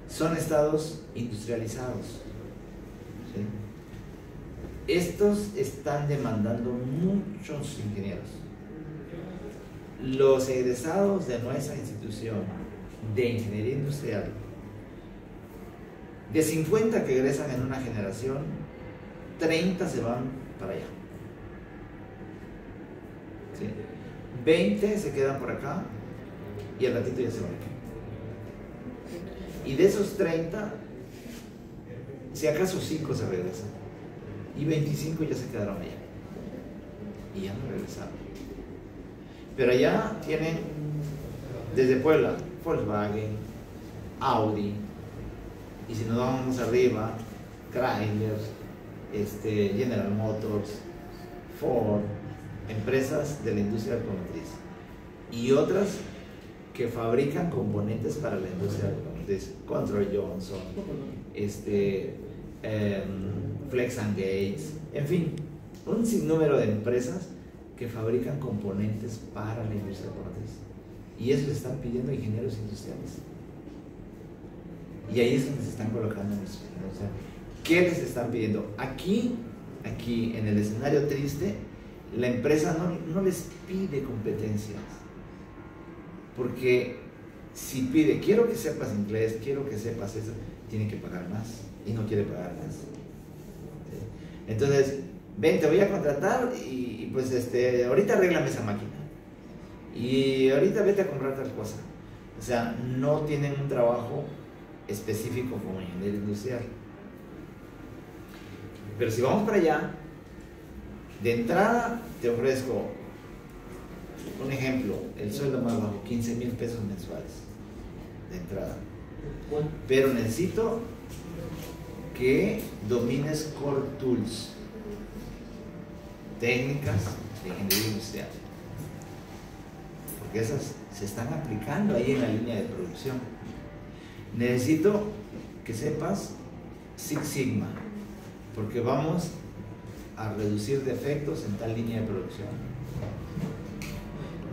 son estados industrializados. ¿Sí? Estos están demandando muchos ingenieros. Los egresados de nuestra institución de ingeniería industrial, de 50 que egresan en una generación, 30 se van para allá. ¿Sí? 20 se quedan por acá y al ratito ya se van aquí. Y de esos 30, si acaso 5 se regresan y 25 ya se quedaron allá y ya no regresaron. Pero allá tienen desde Puebla Volkswagen, Audi, y si nos vamos arriba, Chrysler, General Motors, Ford, empresas de la industria automotriz y otras que fabrican componentes para la industria automotriz, Control Johnson, Flex and Gates, en fin, un sinnúmero de empresas que fabrican componentes para la industria automotriz, y eso le están pidiendo ingenieros industriales, y ahí es donde se están colocando nuestros ingenieros. O sea, ¿qué les están pidiendo? Aquí en el escenario triste, la empresa no les pide competencias, porque si pide, quiero que sepas inglés, quiero que sepas eso, tiene que pagar más, y no quiere pagar más. ¿Sí? Entonces, ven, te voy a contratar y pues ahorita arréglame esa máquina, y ahorita vete a comprar tal cosa. O sea, no tienen un trabajo específico como ingeniero industrial. Pero si vamos para allá, de entrada te ofrezco un ejemplo, el sueldo más bajo, 15,000 pesos mensuales de entrada, pero necesito que domines Core Tools, técnicas de ingeniería industrial, porque esas se están aplicando ahí en la línea de producción. Necesito que sepas Six Sigma, porque vamos a reducir defectos en tal línea de producción.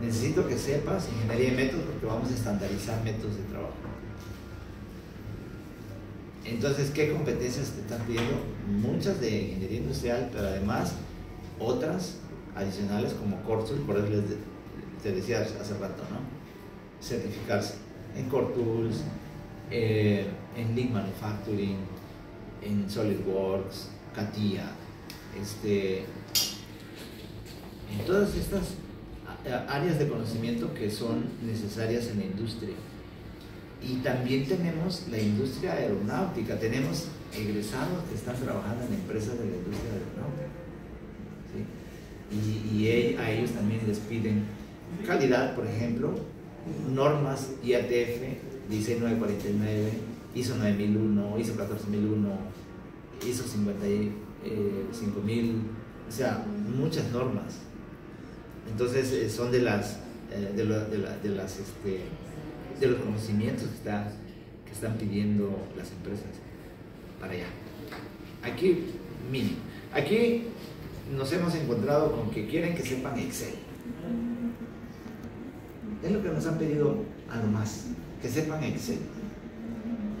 Necesito que sepas ingeniería de métodos, porque vamos a estandarizar métodos de trabajo. Entonces, ¿qué competencias te están pidiendo? Muchas de ingeniería industrial, pero además otras adicionales como Core Tools, por eso te decía hace rato, ¿no? Certificarse en Core Tools, en Lean Manufacturing, en SolidWorks, CATIA, en todas estas áreas de conocimiento que son necesarias en la industria. Y también tenemos la industria aeronáutica, tenemos egresados que están trabajando en empresas de la industria aeronáutica, ¿sí? Y a ellos también les piden calidad, por ejemplo, normas IATF 16949, ISO 9001, ISO 14001, ISO 55000, o sea, muchas normas. Entonces son de los conocimientos que están pidiendo las empresas para allá. Aquí, mínimo. Aquí nos hemos encontrado con que quieren que sepan Excel. Es lo que nos han pedido a lo más, que sepan Excel.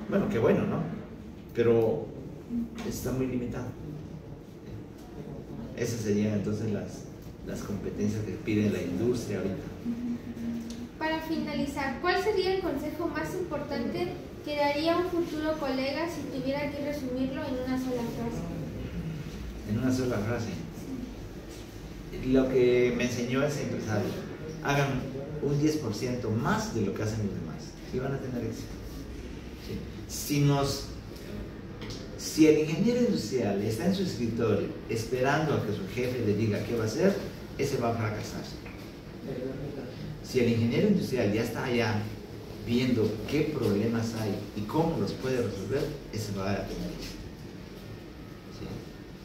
Bueno, qué bueno, ¿no? Pero está muy limitado. Esas serían entonces las competencias que pide la industria ahorita. Para finalizar, ¿cuál sería el consejo más importante que daría un futuro colega si tuviera que resumirlo en una sola frase? En una sola frase. Lo que me enseñó ese empresario: hagan un 10% más de lo que hacen los demás y van a tener éxito. ¿Sí? Si el ingeniero industrial está en su escritorio esperando a que su jefe le diga qué va a hacer, ese va a fracasar. Si el ingeniero industrial ya está allá viendo qué problemas hay y cómo los puede resolver, ese va a tener éxito. ¿Sí?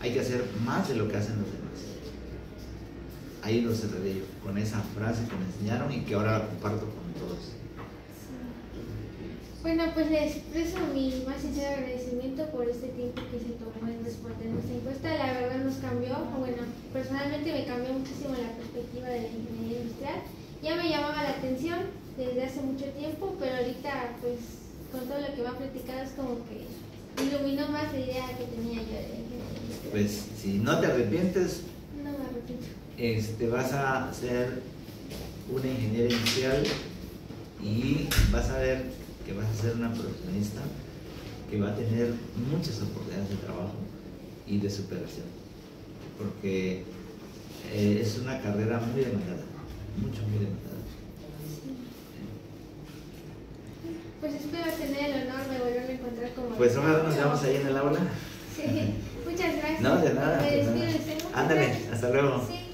Hay que hacer más de lo que hacen los demás. Ahí lo cerré yo, con esa frase que me enseñaron y que ahora la comparto con todos. Bueno, pues les expreso mi más sincero agradecimiento por este tiempo que se tomó en responder nuestra encuesta. La verdad nos cambió, bueno, personalmente me cambió muchísimo la perspectiva de la ingeniería industrial. Ya me llamaba la atención desde hace mucho tiempo, pero ahorita pues con todo lo que me han platicado es como que iluminó más la idea que tenía yo de ingeniería industrial. Pues si no te arrepientes, No me arrepiento. vas a ser una ingeniera industrial y vas a ver que vas a ser una profesionista que va a tener muchas oportunidades de trabajo y de superación, porque es una carrera muy demandada, muy demandada. Sí. Pues espero tener el honor de volverme a encontrar con Pues ojalá nos veamos ahí en el aula. Sí, muchas gracias. No, de nada. Me De despido nada. de usted. Ándale, hasta luego. Sí.